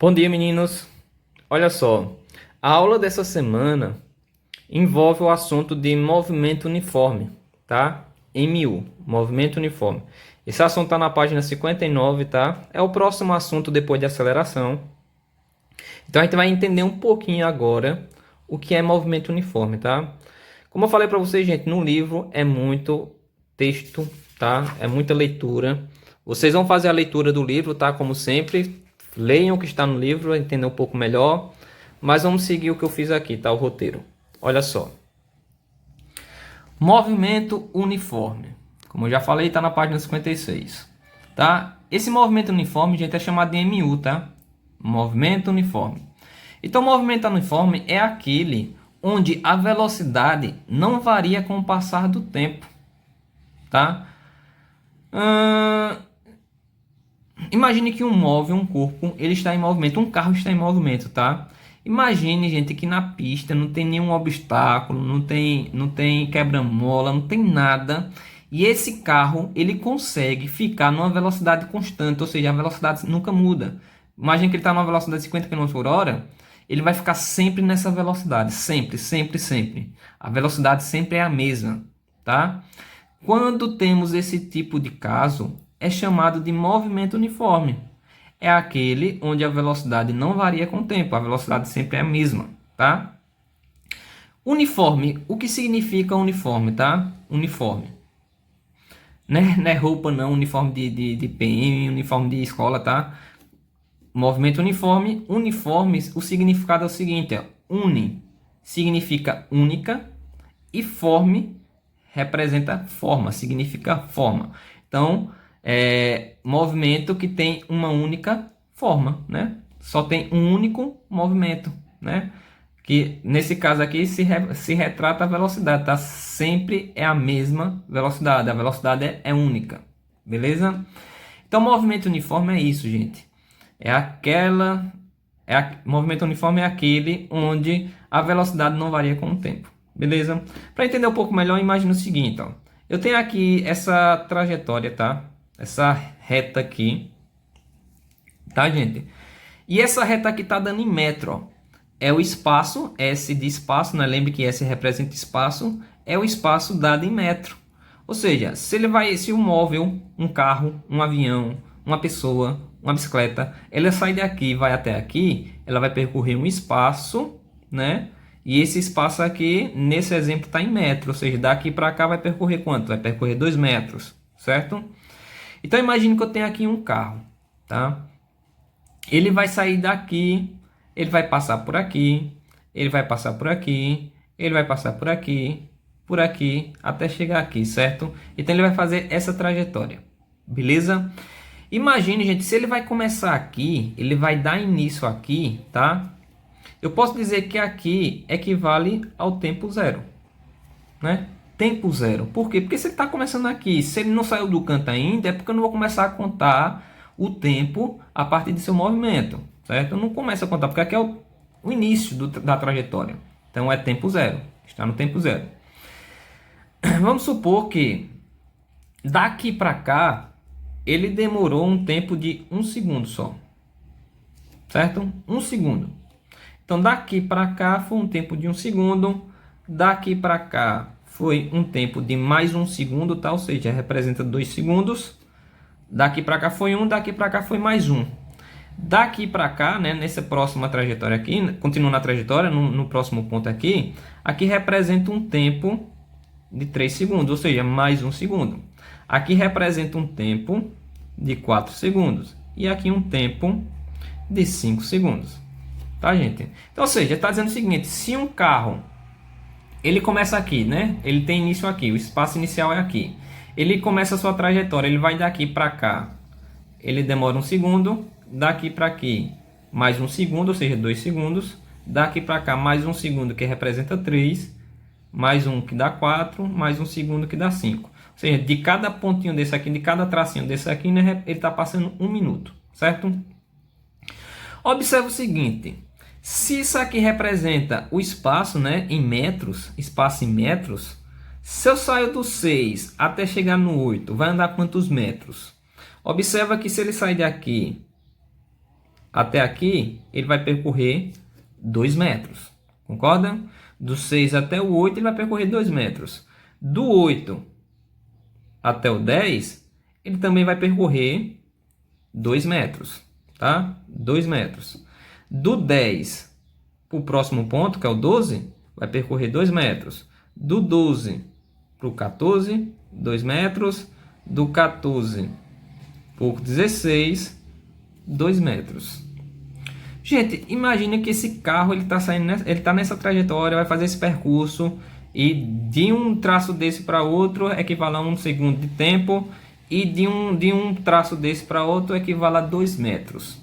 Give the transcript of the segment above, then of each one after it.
Bom dia, meninos. Olha só, a aula dessa semana envolve o assunto de movimento uniforme, tá? MU, movimento uniforme. Esse assunto está na página 59, tá? É o próximo assunto depois de aceleração. Então a gente vai entender um pouquinho agora o que é movimento uniforme, tá? Como eu falei para vocês, gente, no livro é muito texto, tá? É muita leitura. Vocês vão fazer a leitura do livro, tá? Como sempre, leiam o que está no livro, entender um pouco melhor. Mas vamos seguir o que eu fiz aqui, tá? O roteiro. Olha só. Movimento uniforme. Como eu já falei, está na página 56, tá? Esse movimento uniforme, gente, é chamado de MU, tá? Movimento uniforme. Então, o movimento uniforme é aquele onde a velocidade não varia com o passar do tempo, tá? Imagine que um móvel, um corpo, ele está em movimento, um carro está em movimento, tá? Imagine, gente, que na pista não tem nenhum obstáculo, não tem quebra-mola, não tem nada. E esse carro, ele consegue ficar numa velocidade constante, ou seja, a velocidade nunca muda. Imagine que ele está numa velocidade de 50 km por hora, ele vai ficar sempre nessa velocidade, sempre, sempre, sempre. A velocidade sempre é a mesma, tá? Quando temos esse tipo de caso, é chamado de movimento uniforme. É aquele onde a velocidade não varia com o tempo, a velocidade sempre é a mesma, tá? Uniforme, o que significa uniforme, tá? Uniforme. Não é roupa não, uniforme de PM, uniforme de escola, tá? Movimento uniforme, uniformes, o significado é o seguinte, ó, uni significa única e forme representa forma, significa forma. Então, movimento que tem uma única forma, né? Só tem um único movimento, né? Que nesse caso aqui se retrata a velocidade, tá? Sempre é a mesma velocidade, a velocidade é única, beleza? Então, movimento uniforme é isso, gente. Movimento uniforme é aquele onde a velocidade não varia com o tempo, beleza? Para entender um pouco melhor, imagine o seguinte, ó. Eu tenho aqui essa trajetória, tá? Essa reta aqui, tá, gente? E essa reta aqui tá dando em metro, ó. É o espaço, S de espaço, né? Lembre que S representa espaço, é o espaço dado em metro. Ou seja, se o móvel, um carro, um avião, uma pessoa, uma bicicleta, ela sai daqui e vai até aqui, ela vai percorrer um espaço, né? E esse espaço aqui, nesse exemplo, está em metro, ou seja, daqui para cá vai percorrer quanto? Vai percorrer 2 metros, certo? Então imagine que eu tenho aqui um carro, tá? Ele vai sair daqui, ele vai passar por aqui, ele vai passar por aqui, ele vai passar por aqui, até chegar aqui, certo? Então ele vai fazer essa trajetória, beleza? Imagine, gente, se ele vai começar aqui, ele vai dar início aqui, tá? Eu posso dizer que aqui equivale ao tempo zero, né? Tempo zero. Por quê? Porque se ele está começando aqui, se ele não saiu do canto ainda, é porque eu não vou começar a contar o tempo a partir de seu movimento, certo? Eu não começo a contar, porque aqui é o início da trajetória. Então é tempo zero. Está no tempo zero. Vamos supor que daqui para cá ele demorou um tempo de 1 segundo só, certo? 1 segundo. Então daqui para cá foi um tempo de 1 segundo, daqui para cá foi um tempo de mais 1 segundo, tá? Ou seja, representa 2 segundos. Daqui para cá foi 1, daqui para cá foi mais 1. Daqui para cá, né, nessa próxima trajetória aqui, continuando a trajetória, no próximo ponto aqui, aqui representa um tempo de 3 segundos, ou seja, mais 1 segundo. Aqui representa um tempo de 4 segundos. E aqui um tempo de 5 segundos. Tá, gente? Então, ou seja, está dizendo o seguinte, se um carro, ele começa aqui, né? Ele tem início aqui, o espaço inicial é aqui. Ele começa a sua trajetória, ele vai daqui para cá, ele demora 1 segundo, daqui para aqui mais 1 segundo, ou seja, 2 segundos, daqui para cá mais 1 segundo, que representa 3, mais 1 que dá 4, mais 1 segundo que dá 5. Ou seja, de cada pontinho desse aqui, de cada tracinho desse aqui, né, ele está passando 1 minuto, certo? Observe o seguinte, se isso aqui representa o espaço, né, em metros, espaço em metros, se eu saio do 6 até chegar no 8, vai andar quantos metros? Observa que se ele sair daqui até aqui, ele vai percorrer 2 metros. Concorda? Do 6 até o 8, ele vai percorrer 2 metros. Do 8 até o 10, ele também vai percorrer 2 metros. Tá? 2 metros. Do 10 para o próximo ponto, que é o 12, vai percorrer 2 metros. Do 12 para o 14, 2 metros. Do 14 para o 16, 2 metros. Gente, imagina que esse carro ele está nessa trajetória, vai fazer esse percurso e de um traço desse para outro equivale a 1 segundo de tempo e de um traço desse para outro equivale a 2 metros.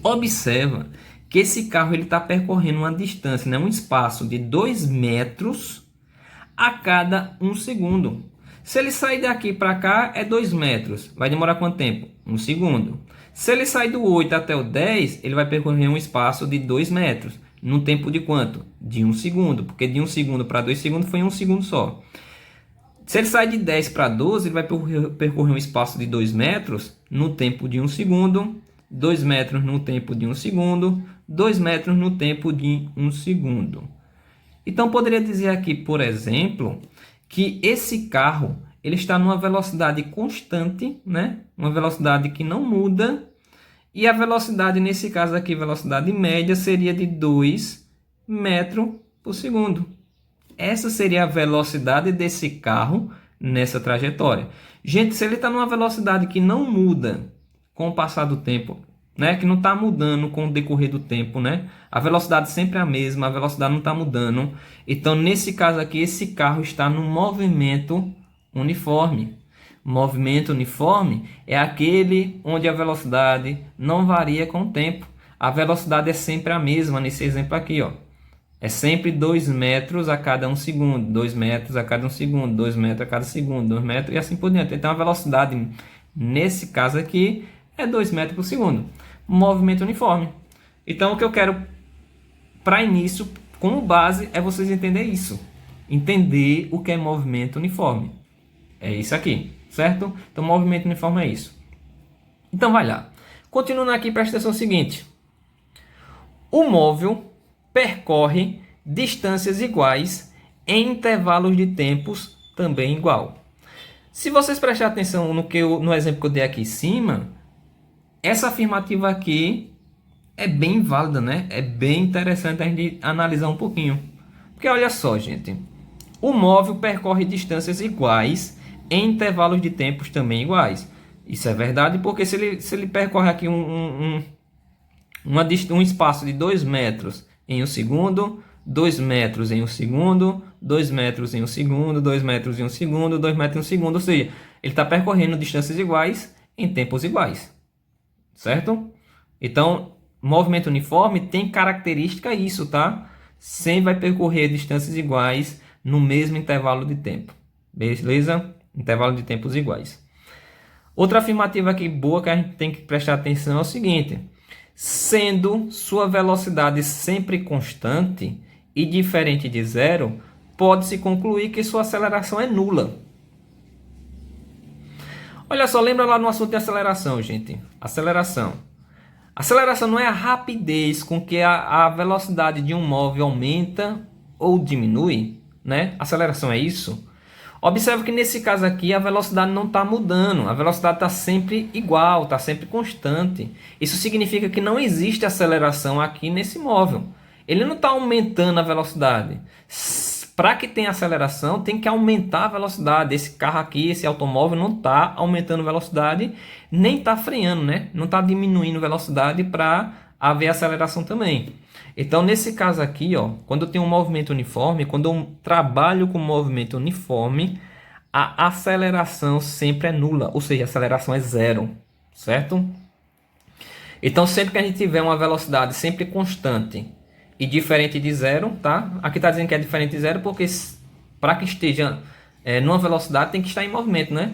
Observa que esse carro ele está percorrendo uma distância, né, um espaço de 2 metros a cada 1 segundo. Se ele sair daqui para cá é 2 metros, vai demorar quanto tempo? 1 segundo. Se ele sair do 8 até o 10, ele vai percorrer um espaço de 2 metros. No tempo de quanto? De 1 segundo. Porque de 1 segundo para 2 segundos foi 1 segundo só. Se ele sair de 10 para 12, ele vai percorrer um espaço de 2 metros no tempo de 1 segundo. 2 metros no tempo de 1 segundo. 2 metros no tempo de 1 segundo. Então, poderia dizer aqui, por exemplo, que esse carro ele está numa velocidade constante, né? Uma velocidade que não muda. E a velocidade, nesse caso aqui, velocidade média, seria de 2 metros por segundo. Essa seria a velocidade desse carro nessa trajetória. Gente, se ele está numa velocidade que não muda com o passar do tempo, né? Que não está mudando com o decorrer do tempo, né? A velocidade sempre é a mesma, a velocidade não está mudando. Então, nesse caso aqui, esse carro está no movimento uniforme. Movimento uniforme é aquele onde a velocidade não varia com o tempo. A velocidade é sempre a mesma nesse exemplo aqui, ó. É sempre 2 metros a cada 1 segundo, 2 metros a cada 1 segundo, 2 metros a cada segundo, 2 metros e assim por diante. Então a velocidade, nesse caso aqui, é 2 metros por segundo. Movimento uniforme. Então o que eu quero, para início, como base, é vocês entenderem isso. Entender o que é movimento uniforme. É isso aqui, certo? Então movimento uniforme é isso. Então vai lá. Continuando aqui, presta atenção no seguinte. O móvel percorre distâncias iguais em intervalos de tempos também igual. Se vocês prestarem atenção no exemplo que eu dei aqui em cima, essa afirmativa aqui é bem válida, né? É bem interessante a gente analisar um pouquinho. Porque olha só, gente. O móvel percorre distâncias iguais em intervalos de tempos também iguais. Isso é verdade porque se ele percorre aqui um espaço de 2 metros em 1 segundo, 2 metros em 1 segundo, 2 metros em 1 segundo, 2 metros em 1 segundo, 2 metros em 1 segundo. Ou seja, ele está percorrendo distâncias iguais em tempos iguais. Certo? Então, movimento uniforme tem característica isso, tá? Sempre vai percorrer distâncias iguais no mesmo intervalo de tempo. Beleza? Intervalo de tempos iguais. Outra afirmativa aqui boa que a gente tem que prestar atenção é o seguinte. Sendo sua velocidade sempre constante e diferente de zero, pode-se concluir que sua aceleração é nula. Olha só, lembra lá no assunto de aceleração, gente. Aceleração. Aceleração não é a rapidez com que a velocidade de um móvel aumenta ou diminui, né? Aceleração é isso. Observe que nesse caso aqui a velocidade não está mudando, a velocidade está sempre igual, está sempre constante. Isso significa que não existe aceleração aqui nesse móvel. Ele não está aumentando a velocidade. Para que tenha aceleração, tem que aumentar a velocidade. Esse carro aqui, esse automóvel não está aumentando velocidade, nem está freando, né? Não está diminuindo velocidade para haver aceleração também. Então, nesse caso aqui, ó, quando eu tenho um movimento uniforme, quando eu trabalho com movimento uniforme, a aceleração sempre é nula, ou seja, a aceleração é zero, certo? Então, sempre que a gente tiver uma velocidade sempre constante e diferente de zero, tá? Aqui está dizendo que é diferente de zero porque para que esteja numa velocidade tem que estar em movimento, né?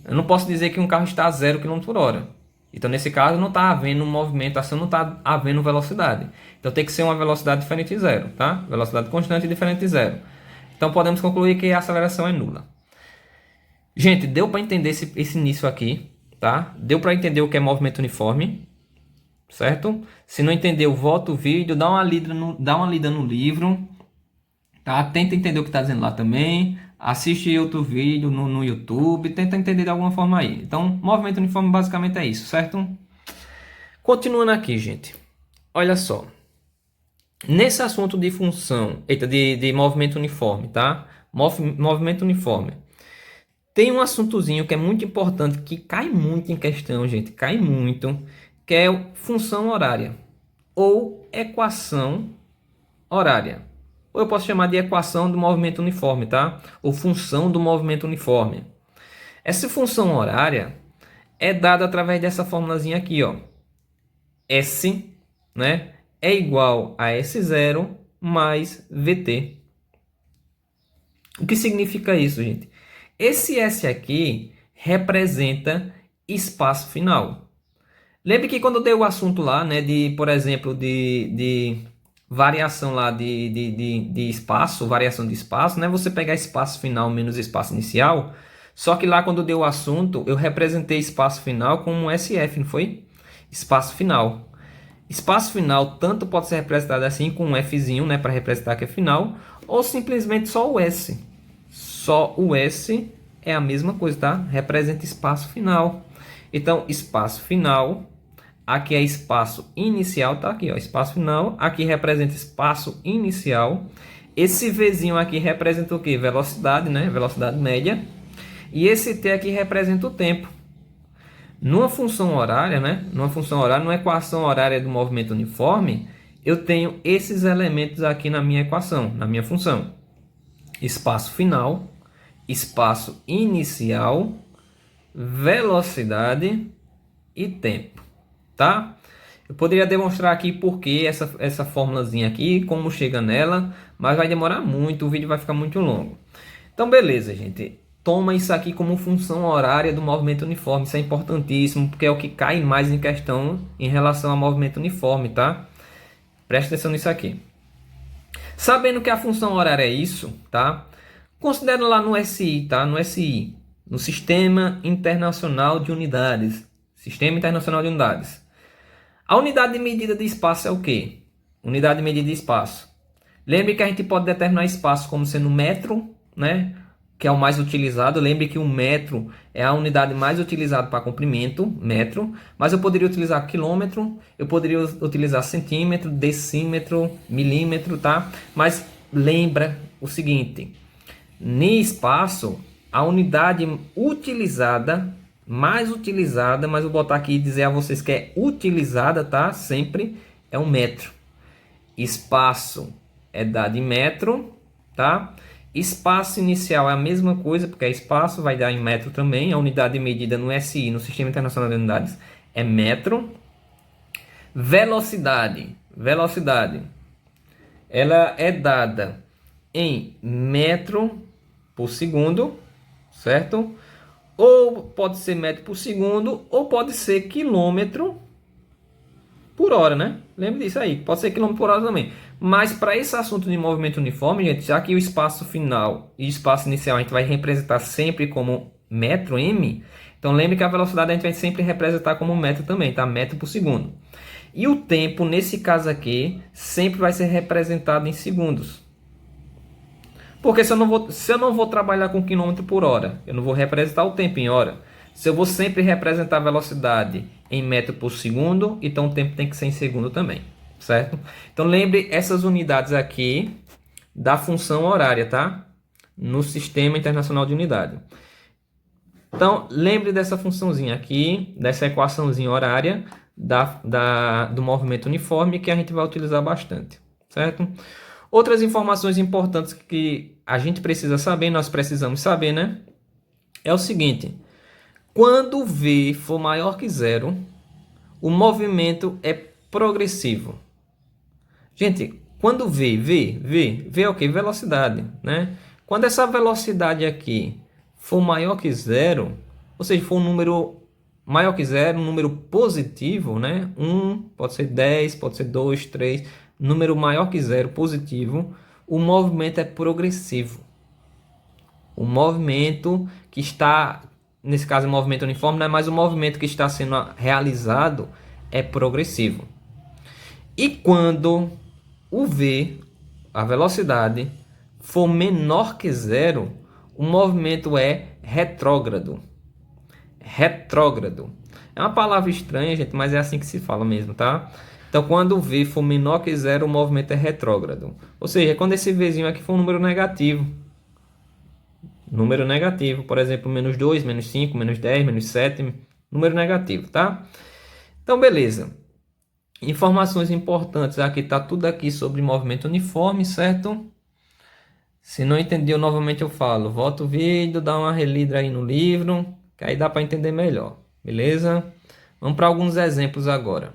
Eu não posso dizer que um carro está a 0 km por hora. Então, nesse caso, não está havendo movimentação, não está havendo velocidade. Então, tem que ser uma velocidade diferente de zero, tá? Velocidade constante diferente de zero. Então, podemos concluir que a aceleração é nula. Gente, deu para entender esse início aqui, tá? Deu para entender o que é movimento uniforme, certo? Se não entendeu, volta o vídeo, dá uma lida no livro, tá? Tenta entender o que está dizendo lá também. Assiste outro vídeo no YouTube, tenta entender de alguma forma aí. Então, movimento uniforme basicamente é isso, certo? Continuando aqui, gente. Olha só. Nesse assunto de função, eita, de movimento uniforme, tá? Movimento uniforme. Tem um assuntozinho que é muito importante, que cai muito em questão, gente. Cai muito, que é função horária ou equação horária. Ou eu posso chamar de equação do movimento uniforme, tá? Ou função do movimento uniforme. Essa função horária é dada através dessa formulazinha aqui, ó. S, né, é igual a S0 mais VT. O que significa isso, gente? Esse S aqui representa espaço final. Lembre que quando eu dei o assunto lá, né, por exemplo, de variação lá de espaço, variação de espaço, né, você pegar espaço final menos espaço inicial, só que lá quando deu o assunto, eu representei espaço final como um SF, não foi? Espaço final. Espaço final tanto pode ser representado assim com um Fzinho, né, para representar que é final, ou simplesmente só o S. Só o S é a mesma coisa, tá? Representa espaço final. Então, espaço final, aqui é espaço inicial, tá aqui, ó, espaço final, aqui representa espaço inicial. Esse Vzinho aqui representa o quê? Velocidade, né? Velocidade média. E esse T aqui representa o tempo. Numa função horária, né? Numa equação horária do movimento uniforme, eu tenho esses elementos aqui na minha equação, na minha função. Espaço final, espaço inicial, velocidade e tempo, tá? Eu poderia demonstrar aqui porque essa formulazinha aqui, como chega nela, mas vai demorar muito, o vídeo vai ficar muito longo. Então, beleza, gente. Toma isso aqui como função horária do movimento uniforme. Isso é importantíssimo, porque é o que cai mais em questão em relação ao movimento uniforme, tá? Presta atenção nisso aqui. Sabendo que a função horária é isso, tá? Considera lá no SI, tá? No SI, no Sistema Internacional de Unidades. Sistema Internacional de Unidades. A unidade de medida de espaço é o quê? Unidade de medida de espaço. Lembre que a gente pode determinar espaço como sendo metro, né? Que é o mais utilizado. Lembre que o metro é a unidade mais utilizada para comprimento, metro. Mas eu poderia utilizar quilômetro, eu poderia utilizar centímetro, decímetro, milímetro, tá? Mas lembra o seguinte, no espaço, a unidade utilizada, mais utilizada, mas vou botar aqui e dizer a vocês que é utilizada, tá? Sempre é um metro. Espaço é dado em metro, tá? Espaço inicial é a mesma coisa, porque é espaço, vai dar em metro também. A unidade de medida no SI, no Sistema Internacional de Unidades, é metro. Velocidade. Velocidade. Ela é dada em metro por segundo, certo? Ou pode ser metro por segundo, ou pode ser quilômetro por hora, né? Lembre disso aí, pode ser quilômetro por hora também. Mas para esse assunto de movimento uniforme, gente, já que o espaço final e o espaço inicial a gente vai representar sempre como metro m, então lembre que a velocidade a gente vai sempre representar como metro também, tá? Metro por segundo. E o tempo, nesse caso aqui, sempre vai ser representado em segundos. Porque se eu não vou trabalhar com quilômetro por hora, eu não vou representar o tempo em hora. Se eu vou sempre representar a velocidade em metro por segundo, então o tempo tem que ser em segundo também, certo? Então lembre essas unidades aqui da função horária, tá? No Sistema Internacional de Unidade. Então lembre dessa funçãozinha aqui, dessa equaçãozinha horária do movimento uniforme que a gente vai utilizar bastante, certo? Outras informações importantes que a gente precisa saber, nós precisamos saber, né? É o seguinte. Quando V for maior que zero, o movimento é progressivo. Gente, quando V é o que? Velocidade, né? Quando essa velocidade aqui for maior que zero, ou seja, for um número maior que zero, um número positivo, né? 1, pode ser 10, pode ser 2, 3, número maior que zero, positivo, o movimento é progressivo. O movimento que está, nesse caso, o movimento uniforme, não é mais o movimento que está sendo realizado é progressivo. E quando o v, a velocidade, for menor que zero, o movimento é retrógrado. Retrógrado. É uma palavra estranha, gente, mas é assim que se fala mesmo, tá? Então, quando o v for menor que zero, o movimento é retrógrado. Ou seja, quando esse vzinho aqui for um número negativo. Número negativo, por exemplo, menos 2, menos 5, menos 10, menos 7, número negativo, tá? Então, beleza. Informações importantes aqui, tá tudo aqui sobre movimento uniforme, certo? Se não entendeu, novamente eu falo, volta o vídeo, dá uma relida aí no livro, que aí dá para entender melhor, beleza? Vamos para alguns exemplos agora.